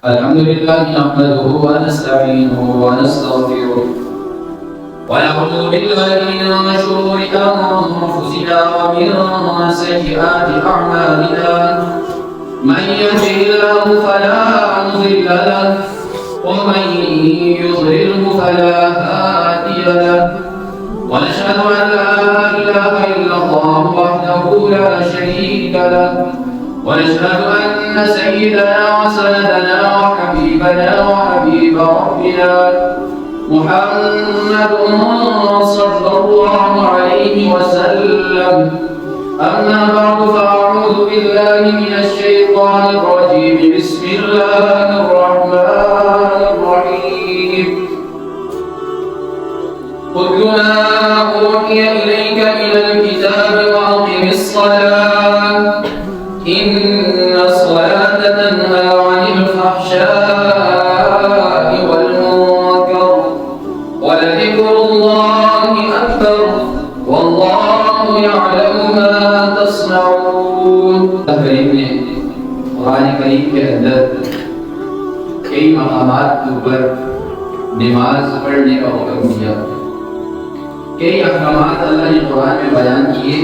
الحمد لله نحمده ونستعينه ونستغفره ونعوذ بالله من شرور أنفسنا ومن سيئات أعمالنا من يهده الله فلا مضل له ومن يضلله فلا هادي له ونشهد أن لا إله إلا الله وحده لا شريك له ونشهد أن سيدنا وسندنا وحبيبنا وحبيب ربنا محمد صلى الله عليه وسلم. أما بعد فأعوذ بالله من الشيطان الرجيم. بسم الله الرحمن الرحيم. اتل ما أوحي إليك من الكتاب وأقم الصلاة إن الصلاة تنهى عن الفحشاء والمنكر ولذكر الله أكبر والله يعلم ما تصنعون. کریم نے قرآن کریم کے اندر کئی مقامات کے اوپر نماز پڑھنے کا حکم دیا. کئی احکامات اللہ نے قرآن میں بیان کیے،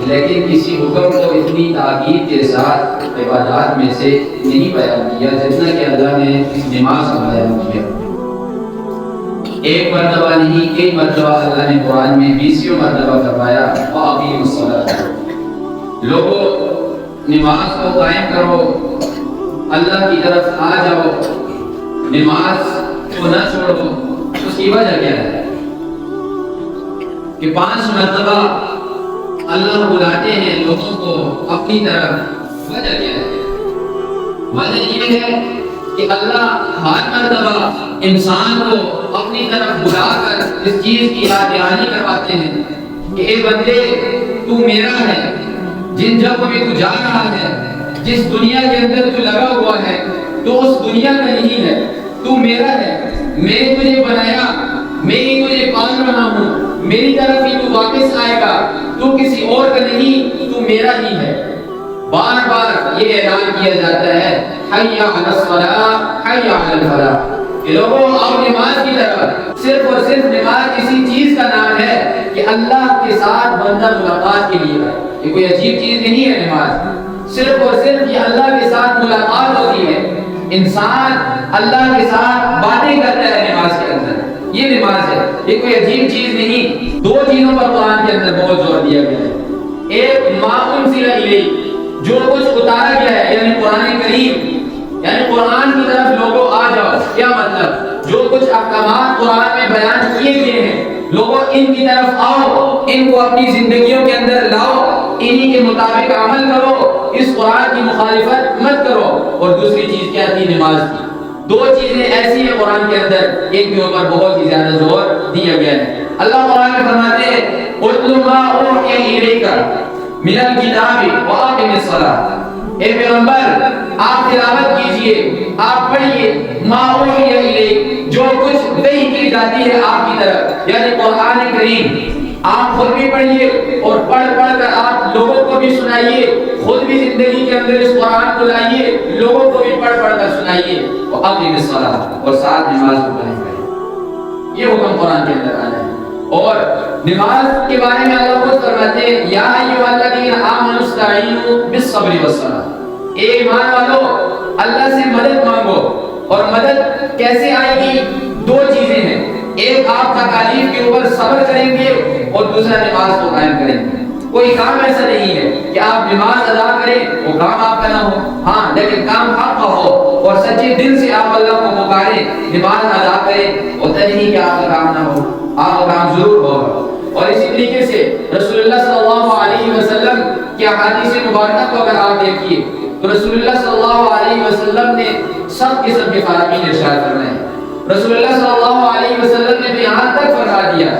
لیکن کسی حکم کو اتنی تاکید کے ساتھ عبادات میں سے نہیں بیان کیا جتنا کہ اللہ نے نماز کا بیان کیا. ایک مرتبہ نہیں، کئی مرتبہ اللہ نے قرآن میں 20 مرتبہ فرمایا وَأَقِیمُوا الصَّلَاةَ. لوگوں نماز کو قائم کرو، اللہ کی طرف آ جاؤ، نماز کو نہ چھوڑو. اس کی وجہ کیا ہے کہ 5 مرتبہ اللہ بلاتے ہیں لوگوں کو اپنی طرف. وجہ کیا ہے؟ وجہ یہ ہے کہ اللہ ہر مرتبہ انسان کو اپنی طرف بلا کر اس چیز کی یاد دہانی کرواتے ہیں کہ اے بندے تو میرا ہے. جن جگہوں میں تو جا رہا ہے، جس دنیا کے اندر تو لگا ہوا ہے، تو اس دنیا کا نہیں ہے، تو میرا ہے. میں نے تجھے بنایا، میں ہی تجھے پال رہا ہوں، میری طرف ہی تو واپس آئے گا، تو کسی اور کا نہیں، تو میرا ہی ہے. بار بار یہ اعلان کیا جاتا ہے حی علی الصلاۃ حی علی الفلاح کہ لوگوں آؤ نماز کی طرف. صرف اور صرف نماز کسی چیز کا نام ہے کہ اللہ کے ساتھ بندہ ملاقات کے لیے ہے. یہ کوئی عجیب چیز نہیں ہے. نماز صرف اور صرف یہ اللہ کے ساتھ ملاقات ہوتی ہے. انسان اللہ کے ساتھ باتیں کرتا ہے نماز کے اندر. یہ نماز ہے، یہ کوئی عجیب چیز نہیں. 2 چیزوں پر قرآن کے اندر بہت زور دیا گیا ہے. ایک ما انزل الیک، جو کچھ اتارا گیا ہے، یعنی قرآن کریم، یعنی قرآن کی طرف لوگوں آ جاؤ. کیا مطلب؟ جو کچھ احکامات قرآن میں بیان کیے گئے ہیں لوگوں ان کی طرف آؤ، ان کو اپنی زندگیوں کے اندر لاؤ، انہی کے مطابق عمل کرو، اس قرآن کی مخالفت مت کرو. اور دوسری چیز کیا تھی؟ نماز کی. 2 چیزیں ایسی ہیں قرآن کے اندر، ایک کے اوپر بہت ہی زیادہ زور دیا گیا ہے. اللہ قرآن میں فرماتے ہیں اتل ما اوحی الیک من الکتاب واقم الصلاۃ. اے پیغمبر آپ تلاوت کیجئے، آپ پڑھیے ما اوحی الیک، جو کچھ وحی کی جاتی ہے آپ کی طرف، یعنی قرآن کریم. آپ خود بھی پڑھیے اور پڑھ کر آپ لوگوں کو بھی سنائیے، خود بھی زندگی کے اندر اس قرآن کو لائیے، لوگوں کو بھی پڑھ کر سنائیے. وَأَقِمِ الصَّلَاةَ، اور ساتھ نماز کو قائم کریں. یہ حکم قرآن کے اندر آیا ہے. اور نماز کے بارے میں اللہ خود فرماتے ہیں یا ایھا الذین آمنوا استعینوا بالصبر والصلاۃ. اے ایمان والو اللہ سے مدد مانگو. اور مدد کیسے آئے گی؟ 2 چیزیں ہیں. ایک آپ تکالیف کے اوپر صبر کریں گے اور دوسرا نماز کو قائم کریں گے. کوئی کام ایسا نہیں ہے کہ آپ نماز ادا کریں وہ کام آپ کا نہ ہو، ہاں لیکن کام آپ کا ہو اور سچے دل سے آپ اللہ کو پکاریں، نماز ادا کریں. ہوتا نہیں کہ آپ کا کام نہ ہو، آپ کا کام ضرور ہوگا. اور اسی طریقے سے رسول اللہ صلی اللہ علیہ وسلم کی احادیث مبارکہ کو اگر آپ دیکھیے تو رسول اللہ صلی اللہ علیہ وسلم نے سب قسم کے فرامین ارشاد فرمائے. رسول اللہ صلی اللہ علیہ وسلم نے بھی یہاں تک فرما دیا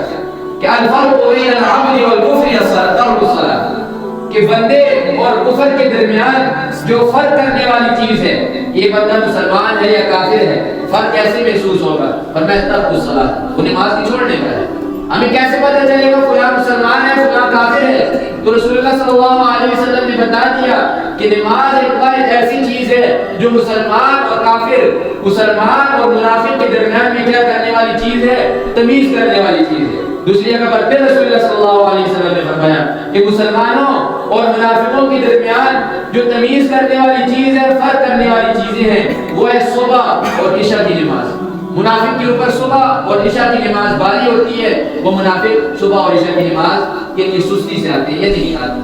کہ الفرق بین العبد والکفر ترک الصلاۃ، کہ بندے اور کفر کے درمیان جو فرق کرنے والی چیز ہے، یہ بندہ مسلمان ہے یا کافر ہے، فرق کیسے محسوس ہوگا؟ فرمایا ترک الصلاۃ، وہ نماز کی چھوڑنے کا ہے. ہمیں کیسے پتہ چلے گا فلاں مسلمان ہے فلاں کافر ہے؟ تو رسول اللہ صلی اللہ علیہ وسلم نے بتا دیا کہ نماز ایک ایسی چیز ہے جو مسلمان اور کافر، مسلمان اور منافق کے درمیان میں کیا کرنے والی چیز ہے؟ تمیز کرنے والی چیز ہے۔ دوسری جگہ پر پھر رسول اللہ صلی اللہ علیہ وسلم نے فرمایا کہ مسلمانوں اور منافقوں کے درمیان جو تمیز کرنے والی چیز ہے، فرق کرنے والی چیزیں ہیں، وہ ہے صبح اور عشاء کی نماز۔ منافق کے اوپر صبح اور عشاء کی نماز بھاری ہوتی ہے، وہ منافق صبح اور عشاء کی نماز کے لیے سستی سے آتے ہیں، یہ نہیں آتے۔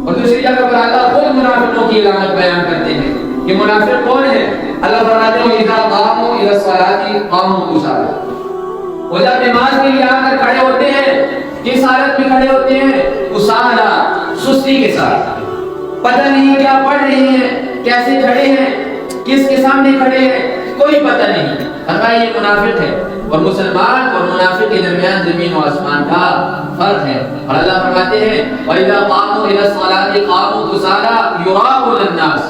اور دوسری جگہ پر اللہ خود منافقوں کی علامت بیان کرتے ہیں کہ منافق کون ہے؟ اللہ فرماتے ہیں اذا قاموا الى الصلاة قاموا كسالى، وہ جب نماز کے لیے آ کر کھڑے ہوتے ہیں کس حالت میں کھڑے ہوتے ہیں؟ کسالى، سستی کے ساتھ، پتہ نہیں کیا پڑھ رہے ہیں، کیسے کھڑے ہیں، کس کے سامنے کھڑے ہیں، کوئی پتہ نہیں۔ فرمایا یہ منافق ہے، اور مسلمان اور منافق کے درمیان زمین و آسمان کا فرق ہے۔ اور اللہ فرماتے ہیں وَإِذَا قَامُوا إِلَى الصَّلَاةِ قَامُوا كُسَالَى يُرَاءُونَ النَّاسَ،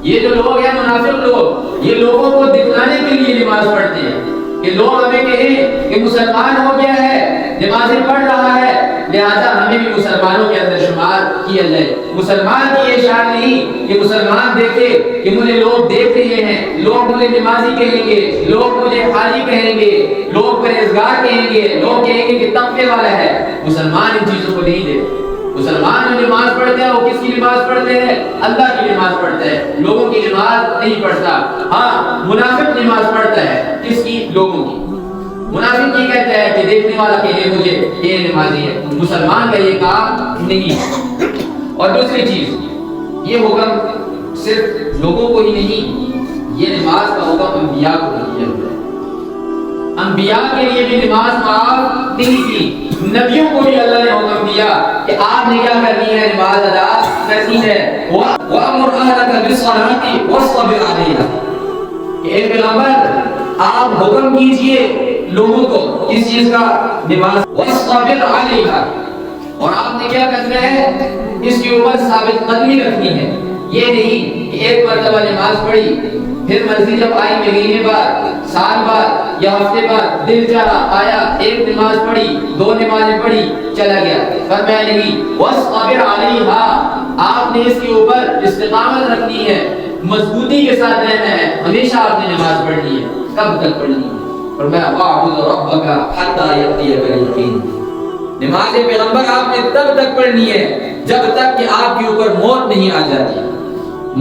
یہ جو لوگ ہیں منافق لوگ، یہ لوگوں کو دکھلانے کے لیے نماز پڑھتے ہیں کہ لوگ ہمیں کہیں کہ مسلمان ہو گیا ہے، نمازیں پڑھ رہا ہے، لہذا ہمیں بھی مسلمانوں کے اندر شمار کیا جائے۔ مسلمان کی یہ شان نہیں کہ مسلمان دیکھے کہ مجھے لوگ دیکھ رہے ہیں، لوگ مجھے نمازی کہیں گے، لوگ مجھے حاجی کہیں گے، لوگ پرہیزگار کہیں گے، لوگ کہیں گے کہ تقوی والا ہے۔ مسلمان ان چیزوں کو نہیں دیکھتے۔ مسلمان جو نماز پڑھتے ہیں وہ کس کی نماز پڑھتے ہیں؟ اللہ کی نماز پڑھتے ہیں، لوگوں کی نماز نہیں پڑھتا۔ ہاں منافق نماز پڑھتا ہے، کس کی؟ لوگوں کی۔ منافق یہ کہتا ہے کہ دیکھنے والا کہے مجھے یہ نمازی ہے، مسلمان کا یہ کام نہیں۔ اور دوسری چیز، یہ حکم صرف لوگوں کو ہی نہیں، یہ نماز کا حکم انبیاء کو بھی دیا ہوا ہے۔ انبیاء کے لیے بھی نماز معاف نہیں تھی، نبیوں کو بھی اللہ نے حکم دیا کہ آپ نے کیا کرنی ہے؟ نماز ادا کرنی ہے۔ وَأَمُرْ أَهْلَكَ بِالصَّلَاةِ وَاصْطَبِرْ عَلَيْهَا، کہ اے پیغمبر آپ حکم کیجئے لوگوں کو اس چیز کا، نماز، وَاصْطَبِرْ عَلَيْهَا، اور آپ نے کیا کرنا ہے؟ اس کے اوپر ثابت قدمی رکھنی ہے۔ یہ نہیں کہ ایک مرتبہ نماز پڑھی، پھر مرضی جب آئی مہینے بعد، سال بعد یا ہفتے بعد دل چاہا آیا، ایک نماز پڑھی، دو نمازیں پڑھی، چلا گیا۔ فرمایا نہیں، وَاصْطَبِرْ عَلَيْهَا، آپ نے اس کے اوپر استقامت رکھنی ہے، مضبوطی کے ساتھ رہنا ہے، ہمیشہ آپ نے نماز پڑھنی ہے۔ کب تک پڑھنی ہے؟ فرمایا وَاعْبُدْ رَبَّكَ حَتَّى يَأْتِيَكَ الْيَقِينُ، نماز پیغمبر آپ نے تب تک پڑھنی ہے جب تک کہ آپ کے اوپر موت نہیں آ جاتی۔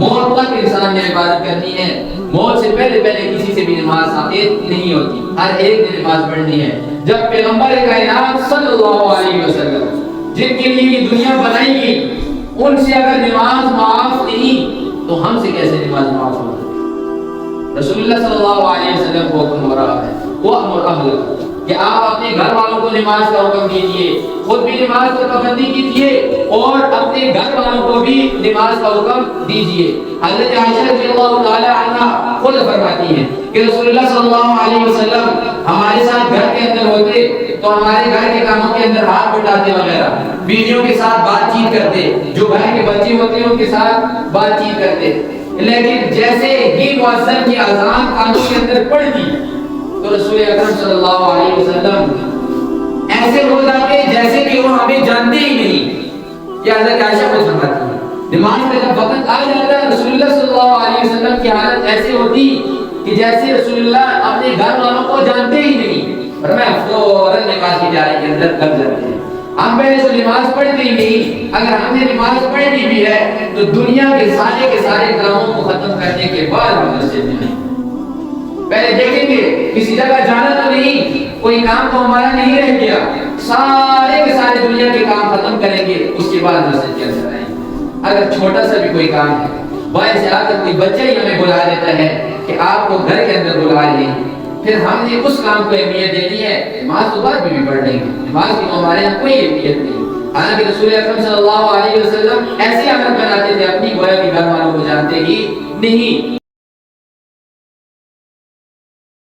موت تک انسان نے عبادت کرنی ہے، موت سے پہلے کسی سے بھی نماز ثابت نہیں ہوتی، ہر ایک نے نماز پڑھنی ہے۔ جب پیغمبر کائنات صلی اللہ علیہ وسلم جن کے لیے یہ دنیا بنائی گئی، ان سے اگر نماز معاف نہیں تو ہم سے کیسے نماز معاف ہو سکتی؟ رسول اللہ صلی اللہ علیہ وسلم کو حکم ہو رہا ہے وَأْمُرْ أَهْلَكَ، کہ آپ اپنے گھر والوں کو نماز کا حکم دیجئے، خود بھی نماز پر پابندی کیجئے اور اپنے گھر والوں کو بھی نماز کا حکم دیجئے۔ حضرت عائشہ رضی اللہ تعالی عنہا خود فرماتی ہیں کہ رسول اللہ صلی اللہ علیہ وسلم ہمارے ساتھ گھر کے اندر ہوتے تو ہمارے گھر کے کاموں کے اندر ہاتھ بٹاتے وغیرہ، بیویوں کے ساتھ بات چیت کرتے، جو گھر کے بچے ہوتے ہیں ان کے ساتھ بات چیت کرتے، لیکن جیسے ہی مؤذن کی اذان کانوں کے اندر پڑ دی تو رسول اکرم صلی اللہ علیہ وسلم ایسے ہو جاتے جیسے کہ وہ ہمیں جانتے ہی نہیں۔ یہ حضرت عائشہ کو فرماتی ہے نماز کا جب وقت آ جاتا ہے رسول اللہ صلی اللہ علیہ وسلم کی حالت ایسے ہوتی کہ جیسے رسول اللہ اپنے گھر والوں کو جانتے ہی نہیں، اور میں فوراً نماز کی تیاری کے اندر لگ جاتے ہیں۔ ہم پہلے تو نماز پڑھتے ہی نہیں، اگر ہم نے نماز پڑھنی بھی ہے تو دنیا کے سارے کاموں کو ختم کرنے کے بعد ہم مسجد میں آئیں۔ پہلے دیکھیں گے کسی جگہ جانا تو نہیں، کوئی کام تو ہمارا نہیں رہ گیا، سارے کے سارے دنیا کے کام ختم کریں گے، اس کے بعد مسجد کے اندر آئیں گے۔ اگر چھوٹا سا بھی کوئی کام ہے، باہر سے آ کر کوئی بچہ ہی ہمیں بلا دیتا ہے کہ آپ کو گھر کے اندر بلا لیں، پھر ہم نے اس کام کو اہمیت دینی ہے، نماز تو بعد میں بھی پڑھ لیں گے، نماز کی ہمارے یہاں کوئی اہمیت نہیں۔ حالانکہ رسول اکرم صلی اللہ علیہ وسلم ایسے عمل بناتے تھے اپنی گویا کہ گھر والوں کو جانتے ہی نہیں۔